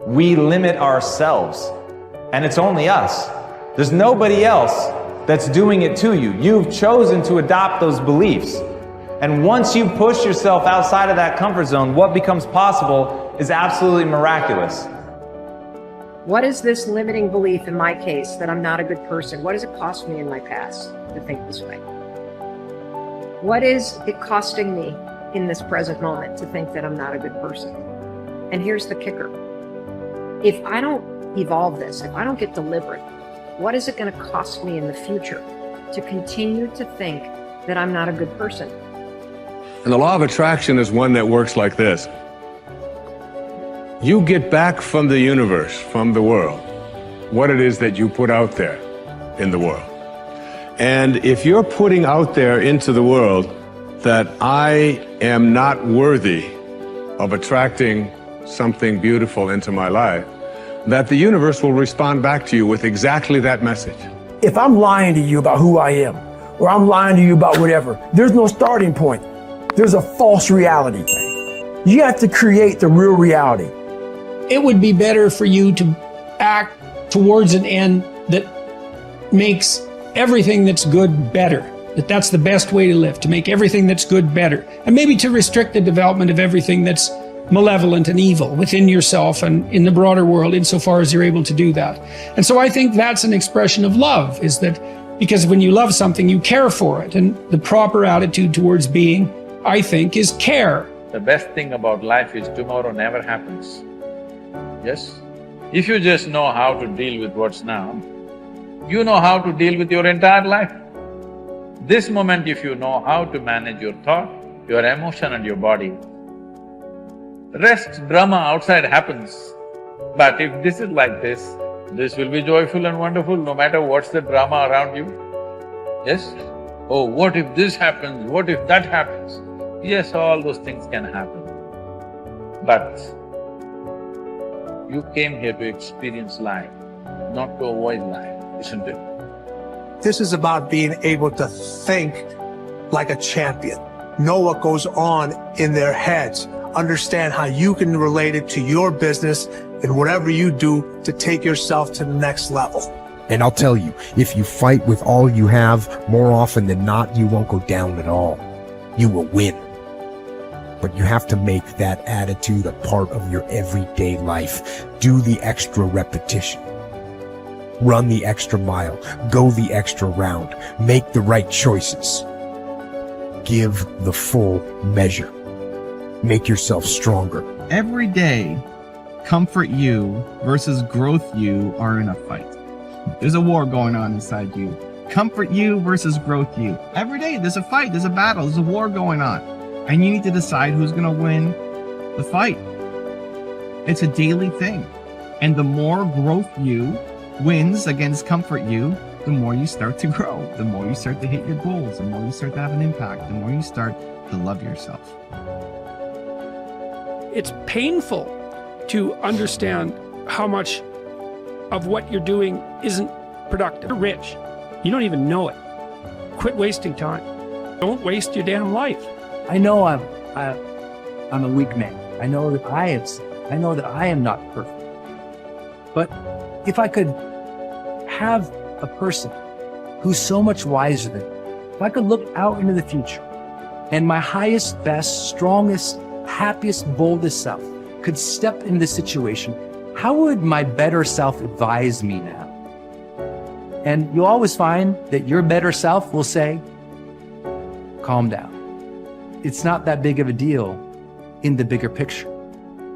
We limit ourselves, and it's only us. There's nobody else that's doing it to you. You've chosen to adopt those beliefs. And once you push yourself outside of that comfort zone, what becomes possible is absolutely miraculous. What is this limiting belief in my case that I'm not a good person? What does it cost me in my past to think this way? What is it costing me in this present moment to think that I'm not a good person? And here's the kicker. If I don't evolve this, if I don't get deliberate, what is it going to cost me in the future to continue to think that I'm not a good person? And the law of attraction is one that works like this. You get back from the universe, from the world, what it is that you put out there in the world. And if you're putting out there into the world that I am not worthy of attracting something beautiful into my life, that the universe will respond back to you with exactly that message. If I'm lying to you about who I am, or I'm lying to you about whatever, there's no starting point. There's a false reality. You have to create the real reality. It would be better for you to act towards an end that makes everything that's good better. That's the best way to live, to make everything that's good better. And maybe to restrict the development of everything that's malevolent and evil within yourself and in the broader world, insofar as you're able to do that. And so I think that's an expression of love, is that because when you love something, you care for it. And the proper attitude towards being, I think, is care. The best thing about life is tomorrow never happens. Yes? If you just know how to deal with what's now, you know how to deal with your entire life. This moment, if you know how to manage your thought, your emotion and your body, rest, drama outside happens. But if this is like this will be joyful and wonderful no matter what's the drama around you. Yes? Oh, what if this happens, what if that happens? Yes, all those things can happen. But you came here to experience life, not to avoid life, isn't it? This is about being able to think like a champion, know what goes on in their heads, understand how you can relate it to your business and whatever you do to take yourself to the next level. And I'll tell you, if you fight with all you have, more often than not, you won't go down at all. You will win. But you have to make that attitude a part of your everyday life. Do the extra repetition. Run the extra mile. Go the extra round. Make the right choices. Give the full measure. Make yourself stronger. Every day, comfort you versus growth you are in a fight. There's a war going on inside you. Comfort you versus growth you. Every day there's a fight, there's a battle, there's a war going on. And you need to decide who's gonna win the fight. It's a daily thing. And the more growth you wins against comfort you, the more you start to grow, the more you start to hit your goals, the more you start to have an impact, the more you start to love yourself. It's painful to understand how much of what you're doing isn't productive. You're rich. You don't even know it. Quit wasting time. Don't waste your damn life. I know I'm a weak man. I know that I am not perfect. But if I could have a person who's so much wiser than me, if I could look out into the future and my highest, best, strongest, happiest, boldest self could step into this situation, how would my better self advise me now? And you'll always find that your better self will say, calm down. It's not that big of a deal in the bigger picture.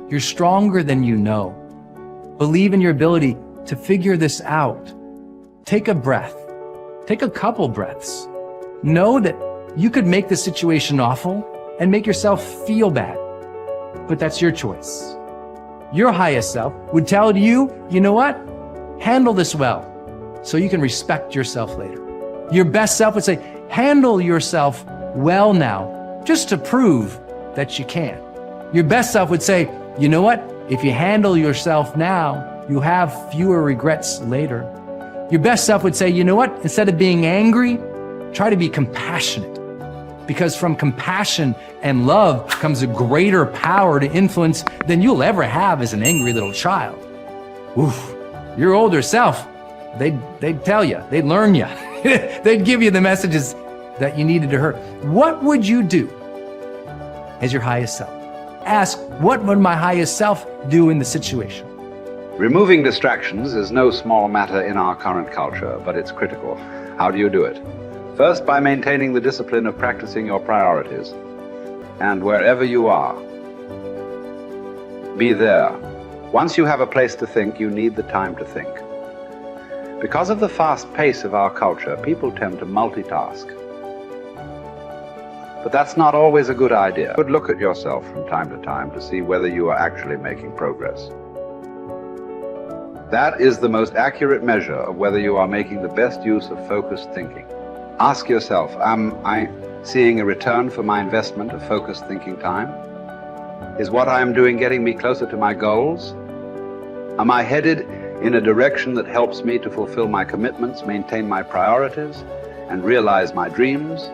You're stronger than you know. Believe in your ability to figure this out. Take a breath. Take a couple breaths. Know that you could make the situation awful and make yourself feel bad, but that's your choice. Your highest self would tell you, you know what? Handle this well, so you can respect yourself later. Your best self would say, handle yourself well now, just to prove that you can. Your best self would say, you know what? If you handle yourself now, you'll have fewer regrets later. Your best self would say, you know what? Instead of being angry, try to be compassionate. because from compassion and love comes a greater power to influence than you'll ever have as an angry little child. Oof, your older self, they'd tell you, they'd learn you, they'd give you the messages that you needed to hear. What would you do as your highest self? Ask, what would my highest self do in the situation? Removing distractions is no small matter in our current culture, but it's critical. How do you do it? First, by maintaining the discipline of practicing your priorities. And wherever you are, be there. Once you have a place to think, you need the time to think. Because of the fast pace of our culture, people tend to multitask. But that's not always a good idea. Good look at yourself from time to time to see whether you are actually making progress. That is the most accurate measure of whether you are making the best use of focused thinking. Ask yourself, am I seeing a return for my investment of focused thinking time? Is what I am doing getting me closer to my goals? Am I headed in a direction that helps me to fulfill my commitments, maintain my priorities, and realize my dreams?